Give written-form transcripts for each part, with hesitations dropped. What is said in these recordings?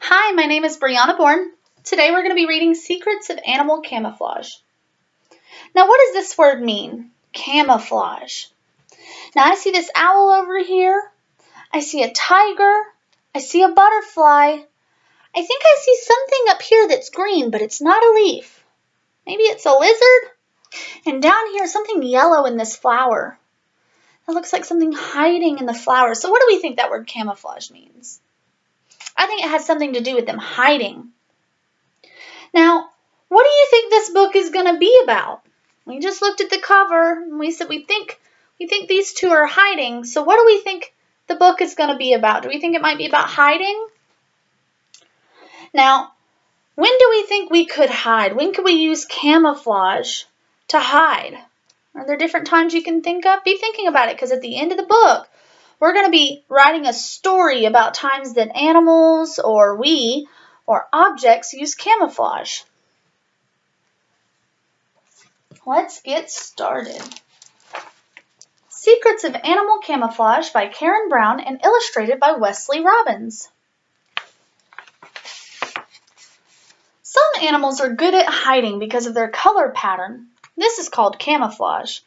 Hi, my name is Brianna Bourne. Today we're going to be reading Secrets of Animal Camouflage. Now, what does this word mean? Camouflage. Now, I see this owl over here. I see a tiger. I see a butterfly. I think I see something up here that's green, but it's not a leaf. Maybe it's a lizard? And down here, something yellow in this flower. That looks like something hiding in the flower. So what do we think that word camouflage means? I think it has something to do with them hiding. Now, what do you think this book is going to be about? We just looked at the cover and we said we think these two are hiding. So what do we think the book is going to be about? Do we think it might be about hiding? Now, when do we think we could hide? When could we use camouflage to hide? Are there different times you can think of? Be thinking about it, because at the end of the book, we're going to be writing a story about times that animals or objects use camouflage. Let's get started. Secrets of Animal Camouflage by Carron Brown and illustrated by Wesley Robbins. Some animals are good at hiding because of their color pattern. This is called camouflage.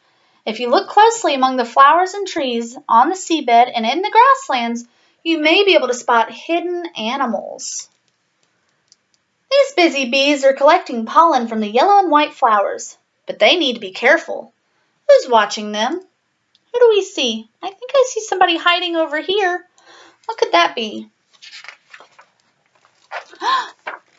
If you look closely among the flowers and trees, on the seabed, and in the grasslands, you may be able to spot hidden animals. These busy bees are collecting pollen from the yellow and white flowers, but they need to be careful. Who's watching them? Who do we see? I think I see somebody hiding over here. What could that be?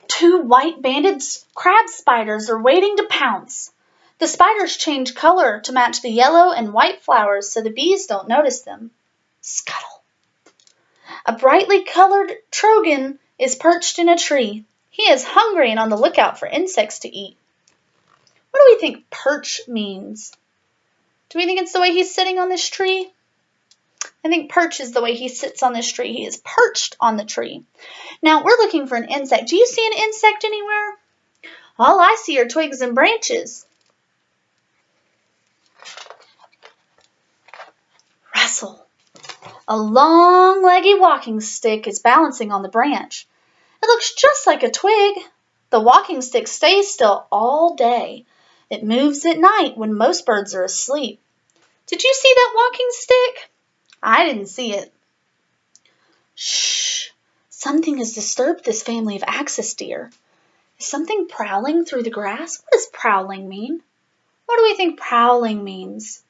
Two white-banded crab spiders are waiting to pounce. The spiders change color to match the yellow and white flowers so the bees don't notice them. Scuttle. A brightly colored trogon is perched in a tree. He is hungry and on the lookout for insects to eat. What do we think perch means? Do we think it's the way he's sitting on this tree? I think perch is the way he sits on this tree. He is perched on the tree. Now, we're looking for an insect. Do you see an insect anywhere? All I see are twigs and branches. Rustle. A long, leggy walking stick is balancing on the branch. It looks just like a twig. The walking stick stays still all day. It moves at night when most birds are asleep. Did you see that walking stick? I didn't see it. Shh! Something has disturbed this family of axis deer. Is something prowling through the grass? What does prowling mean? What do we think prowling means?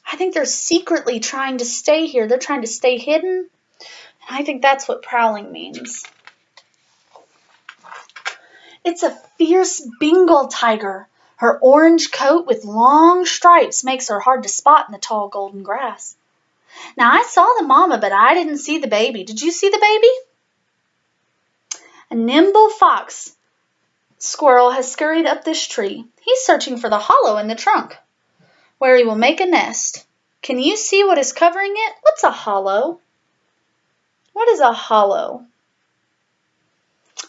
I think they're secretly trying to stay here. They're trying to stay hidden. And I think that's what prowling means. It's a fierce Bengal tiger. Her orange coat with long stripes makes her hard to spot in the tall golden grass. Now, I saw the mama, but I didn't see the baby. Did you see the baby? A nimble fox squirrel has scurried up this tree. He's searching for the hollow in the trunk, where he will make a nest. Can you see what is covering it? What's a hollow? What is a hollow?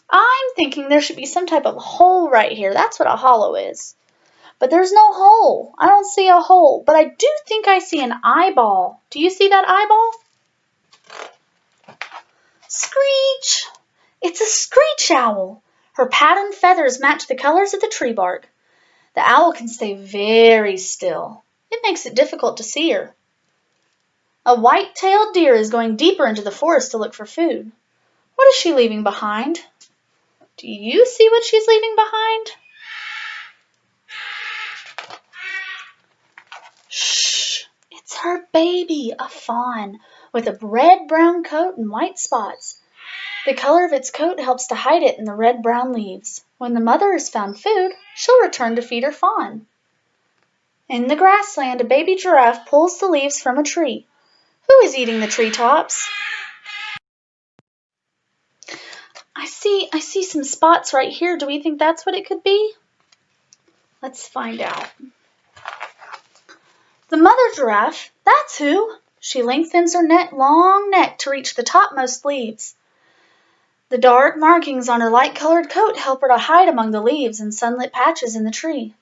I'm thinking there should be some type of hole right here. That's what a hollow is. But there's no hole. I don't see a hole. But I do think I see an eyeball. Do you see that eyeball? Screech! It's a screech owl. Her patterned feathers match the colors of the tree bark. The owl can stay very still. It makes it difficult to see her. A white-tailed deer is going deeper into the forest to look for food. What is she leaving behind? Do you see what she's leaving behind? Shh! It's her baby, a fawn, with a red-brown coat and white spots. The color of its coat helps to hide it in the red-brown leaves. When the mother has found food, she'll return to feed her fawn. In the grassland, a baby giraffe pulls the leaves from a tree. Who is eating the treetops? I see some spots right here. Do we think that's what it could be? Let's find out. The mother giraffe, that's who. She lengthens her long neck to reach the topmost leaves. The dark markings on her light-colored coat help her to hide among the leaves and sunlit patches in the tree.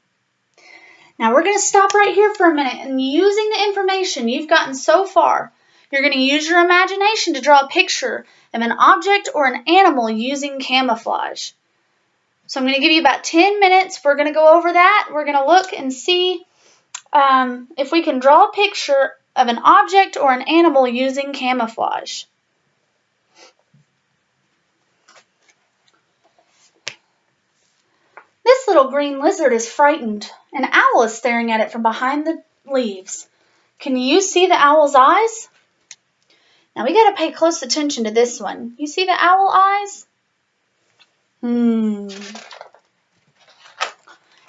Now we're going to stop right here for a minute, and using the information you've gotten so far, You're going to use your imagination to draw a picture of an object or an animal using camouflage. So I'm going to give you about 10 minutes. We're going to go over that. We're going to look and see if we can draw a picture of an object or an animal using camouflage. This little green lizard is frightened. An owl is staring at it from behind the leaves. Can you see the owl's eyes? Now we got to pay close attention to this one. You see the owl eyes?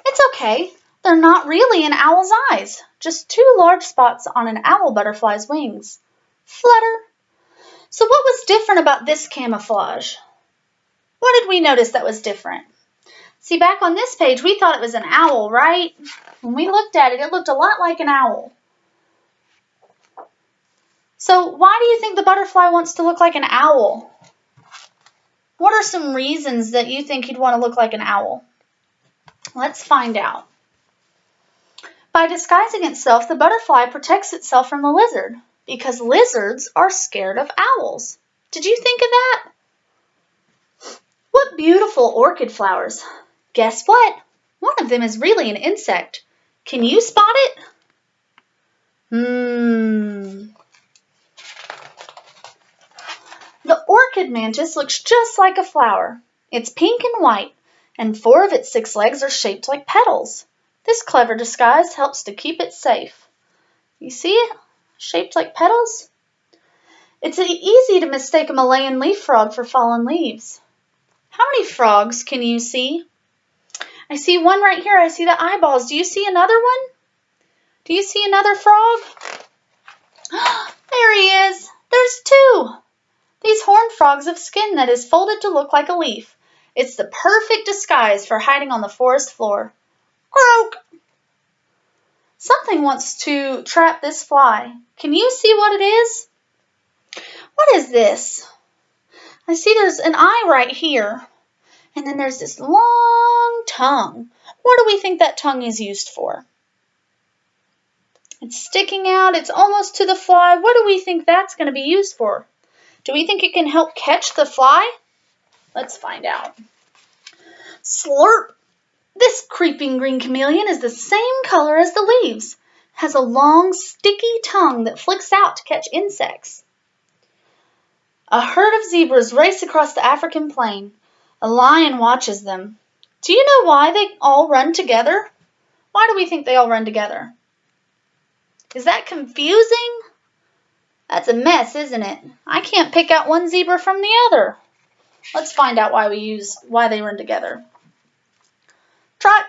It's okay. They're not really an owl's eyes, just two large spots on an owl butterfly's wings. Flutter. So what was different about this camouflage? What did we notice that was different? See, back on this page, we thought it was an owl, right? When we looked at it, it looked a lot like an owl. So why do you think the butterfly wants to look like an owl? What are some reasons that you think he'd want to look like an owl? Let's find out. By disguising itself, the butterfly protects itself from the lizard because lizards are scared of owls. Did you think of that? What beautiful orchid flowers. Guess what? One of them is really an insect. Can you spot it? The orchid mantis looks just like a flower. It's pink and white, and 4 of its 6 legs are shaped like petals. This clever disguise helps to keep it safe. You see it? Shaped like petals? It's easy to mistake a Malayan leaf frog for fallen leaves. How many frogs can you see? I see one right here. I see the eyeballs. Do you see another one? Do you see another frog? There he is. There's 2. These horned frogs have skin that is folded to look like a leaf. It's the perfect disguise for hiding on the forest floor. Croak! Something wants to trap this fly. Can you see what it is? What is this? I see there's an eye right here. And then there's this long tongue. What do we think that tongue is used for? It's sticking out. It's almost to the fly. What do we think that's going to be used for? Do we think it can help catch the fly? Let's find out. Slurp! This creeping green chameleon is the same color as the leaves. It has a long, sticky tongue that flicks out to catch insects. A herd of zebras race across the African plain. A lion watches them. Do you know why they all run together? Why do we think they all run together? Is that confusing? That's a mess, isn't it? I can't pick out one zebra from the other. Let's find out why they run together. Trot.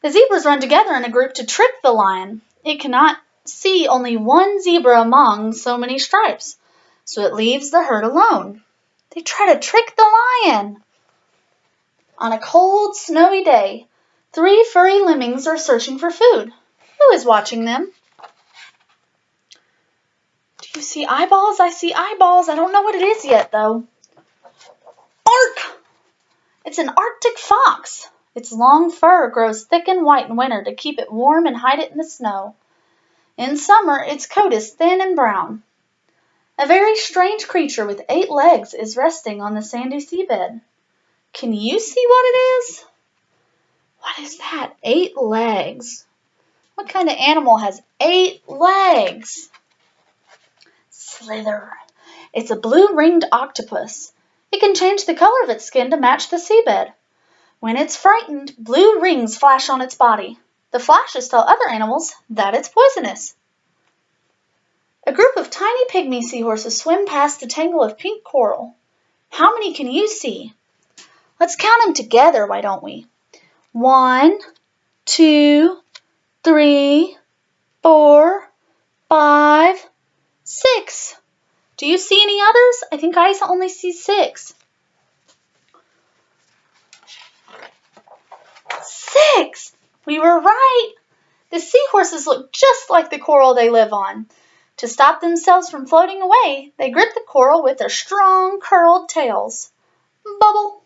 The zebras run together in a group to trick the lion. It cannot see only one zebra among so many stripes, so it leaves the herd alone. They try to trick the lion. On a cold, snowy day, 3 furry lemmings are searching for food. Who is watching them? Do you see eyeballs? I see eyeballs. I don't know what it is yet, though. Bark! It's an Arctic fox. Its long fur grows thick and white in winter to keep it warm and hide it in the snow. In summer, its coat is thin and brown. A very strange creature with 8 legs is resting on the sandy seabed. Can you see what it is? What is that? 8 legs. What kind of animal has 8 legs? Slither. It's a blue-ringed octopus. It can change the color of its skin to match the seabed. When it's frightened, blue rings flash on its body. The flashes tell other animals that it's poisonous. A group of tiny pygmy seahorses swim past a tangle of pink coral. How many can you see? Let's count them together, why don't we? 1, 2, 3, 4, 5, 6. Do you see any others? I think I only see 6. 6! We were right. The seahorses look just like the coral they live on. To stop themselves from floating away, they grip the coral with their strong, curled tails. Bubble!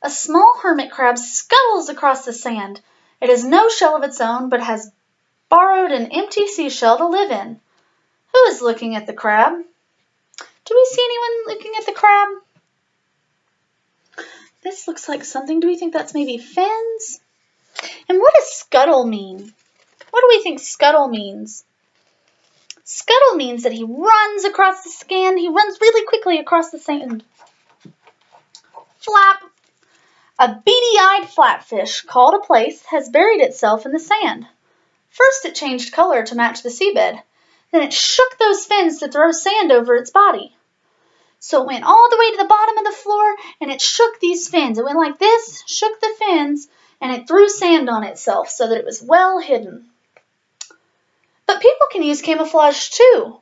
A small hermit crab scuttles across the sand. It has no shell of its own, but has borrowed an empty seashell to live in. Who is looking at the crab? Do we see anyone looking at the crab? This looks like something. Do we think that's maybe fins? And what does scuttle mean? What do we think scuttle means? Scuttle means that he runs across the sand. He runs really quickly across the sand. Flap. A beady-eyed flatfish called a plaice has buried itself in the sand. First it changed color to match the seabed. Then it shook those fins to throw sand over its body. So it went all the way to the bottom of the floor and it shook these fins. It went like this, shook the fins, and it threw sand on itself so that it was well hidden. But people can use camouflage too.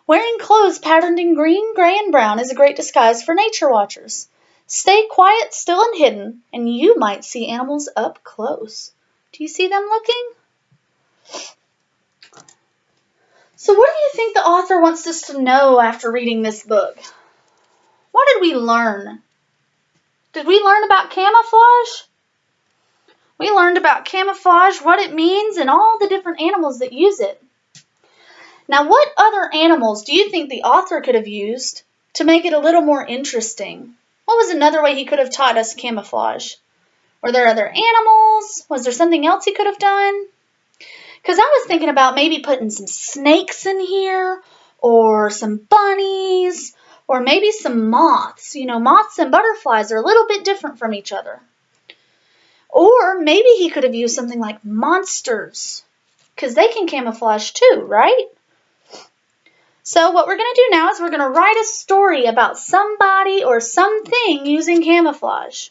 Wearing clothes patterned in green, gray, and brown is a great disguise for nature watchers. Stay quiet, still, and hidden, and you might see animals up close. Do you see them looking? So what do you think the author wants us to know after reading this book? What did we learn? Did we learn about camouflage? We learned about camouflage, what it means, and all the different animals that use it. Now, what other animals do you think the author could have used to make it a little more interesting? What was another way he could have taught us camouflage? Were there other animals? Was there something else he could have done? Because I was thinking about maybe putting some snakes in here, or some bunnies, or maybe some moths. You know, moths and butterflies are a little bit different from each other. Or maybe he could have used something like monsters, because they can camouflage too, right? So what we're going to do now is we're going to write a story about somebody or something using camouflage.